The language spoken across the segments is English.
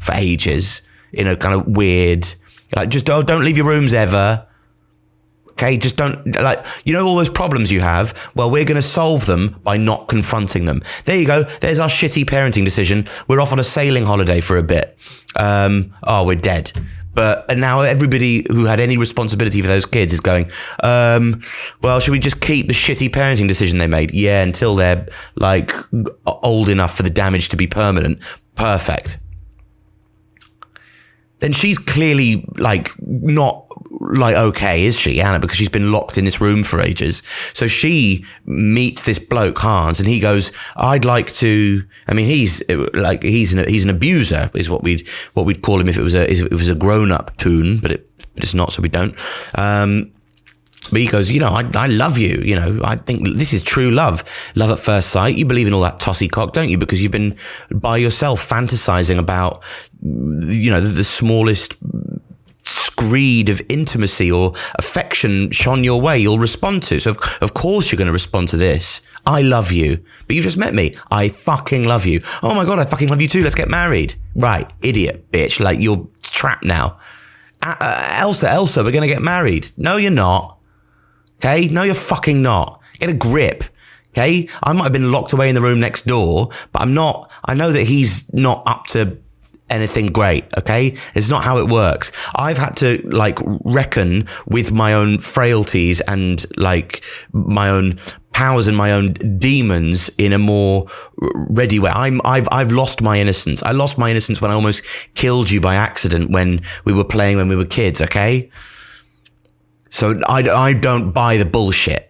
for ages in a kind of weird, like, just don't leave your rooms ever. Okay, just don't, like, you know all those problems you have? Well, we're going to solve them by not confronting them. There you go. There's our shitty parenting decision. We're off on a sailing holiday for a bit. We're dead. And now everybody who had any responsibility for those kids is going, well, should we just keep the shitty parenting decision they made? Yeah, until they're, like, old enough for the damage to be permanent. Perfect. Then she's clearly, like, not, like, okay, is she, Anna? Because she's been locked in this room for ages. So she meets this bloke, Hans, and he goes, I'd like to, I mean, he's an abuser, is what we'd call him if it was a grown-up tune, but it's not, so we don't. But he goes, I love you. I think this is true love. Love at first sight. You believe in all that tossy cock, don't you? Because you've been by yourself fantasizing about, the smallest screed of intimacy or affection shone your way, you'll respond to. So of course you're going to respond to this. I love you. But you just met me. I fucking love you. Oh my God, I fucking love you too. Let's get married. Right. Idiot, bitch. Like, you're trapped now. Elsa, we're going to get married. No, you're not. Okay? No, you're fucking not. Get a grip. Okay? I might have been locked away in the room next door, but I'm not. I know that he's not up to anything great. Okay? It's not how it works. I've had to, like, reckon with my own frailties and, like, my own powers and my own demons in a more ready way. I've lost my innocence. I lost my innocence when I almost killed you by accident when we were playing when we were kids. Okay? So I don't buy the bullshit.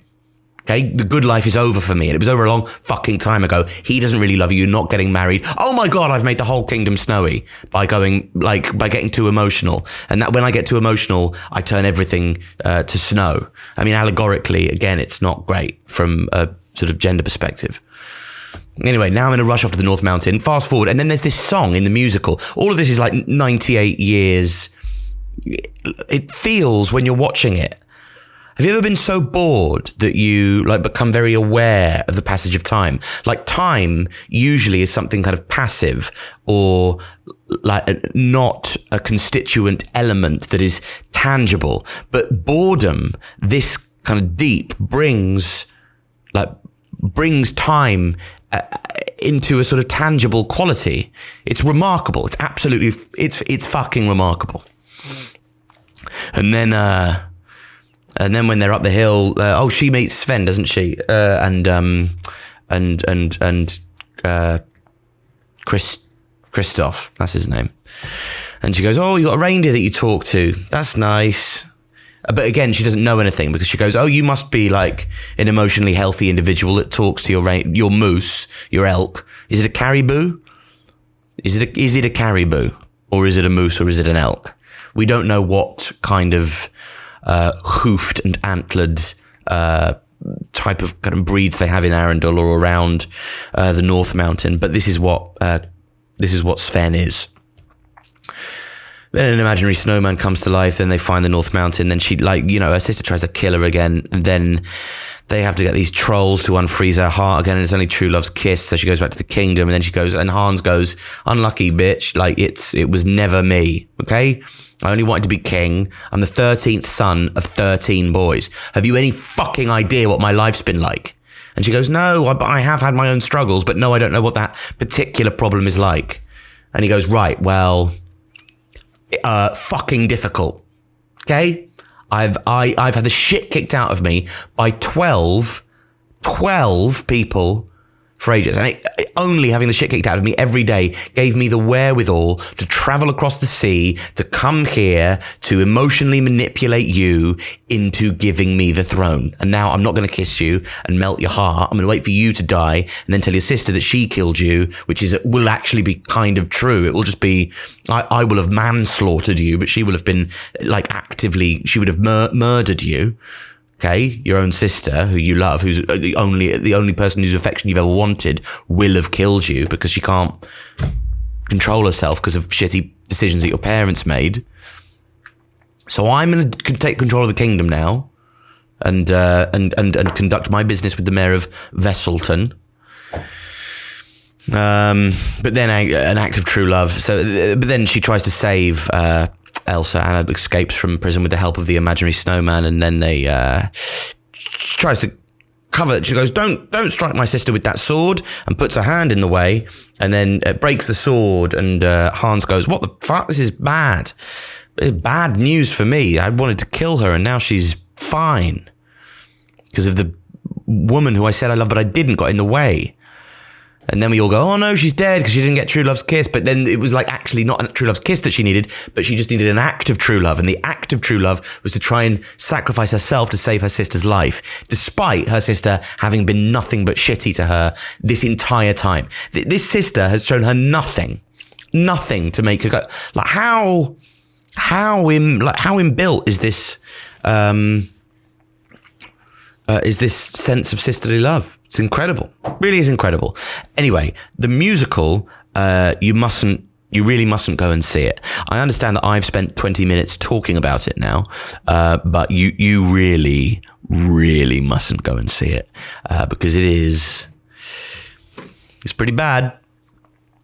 Okay? The good life is over for me, and it was over a long fucking time ago. He doesn't really love you. You're not getting married. Oh my God, I've made the whole kingdom snowy by getting too emotional. And that when I get too emotional, I turn everything to snow. I mean, allegorically, again, it's not great from a sort of gender perspective. Anyway, now I'm in a rush off to the North Mountain. Fast forward, and then there's this song in the musical. All of this is like 98 years. It feels when you're watching it. Have you ever been so bored that you like become very aware of the passage of time? Like, time usually is something kind of passive or like not a constituent element that is tangible. But boredom, this kind of deep, brings time into a sort of tangible quality. It's remarkable. It's absolutely, it's fucking remarkable. And then when they're up the hill, she meets Sven, doesn't she? And Christoph, that's his name. And she goes, oh, you got a reindeer that you talk to. That's nice. But again, she doesn't know anything because she goes, oh, you must be like an emotionally healthy individual that talks to your moose, your elk. Is it a caribou? Is it a caribou? Or is it a moose, or is it an elk? We don't know what kind of hoofed and antlered type of kind of breeds they have in Arundel or around the North Mountain, but this is what Sven is. Then an imaginary snowman comes to life. Then they find the North Mountain. Then she, her sister tries to kill her again. And then they have to get these trolls to unfreeze her heart again. And it's only true love's kiss. So she goes back to the kingdom. And then she goes, and Hans goes, unlucky bitch. Like, it was never me. Okay? I only wanted to be king. I'm the 13th son of 13 boys. Have you any fucking idea what my life's been like? And she goes, no, I have had my own struggles, but no, I don't know what that particular problem is like. And he goes, right, well, fucking difficult. Okay? I've had the shit kicked out of me by 12 people for ages. And only having the shit kicked out of me every day gave me the wherewithal to travel across the sea, to come here, to emotionally manipulate you into giving me the throne. And now I'm not going to kiss you and melt your heart. I'm going to wait for you to die and then tell your sister that she killed you, which will actually be kind of true. It will just be, I will have manslaughtered you, but she will have been like actively, she would have murdered you. Okay, your own sister, who you love, who's the only person whose affection you've ever wanted, will have killed you because she can't control herself because of shitty decisions that your parents made. So I'm going to take control of the kingdom now, and conduct my business with the mayor of Vesselton. But then an act of true love. But then she tries to save Elsa. Anna escapes from prison with the help of the imaginary snowman, and then she tries to cover it. She goes, don't strike my sister with that sword, and puts her hand in the way, and then breaks the sword. And Hans goes, what the fuck? This is bad. It's bad news for me. I wanted to kill her, and now she's fine because of the woman who I said I love, but I didn't, got in the way. And then we all go, oh no, she's dead because she didn't get true love's kiss. But then it was like actually not a true love's kiss that she needed, but she just needed an act of true love. And the act of true love was to try and sacrifice herself to save her sister's life, despite her sister having been nothing but shitty to her this entire time. This sister has shown her nothing to make her go, like how inbuilt is this sense of sisterly love? It's incredible. It really is incredible. Anyway, the musical, you really mustn't go and see it. I understand that I've spent 20 minutes talking about it now, but you really, really mustn't go and see it, because it's pretty bad.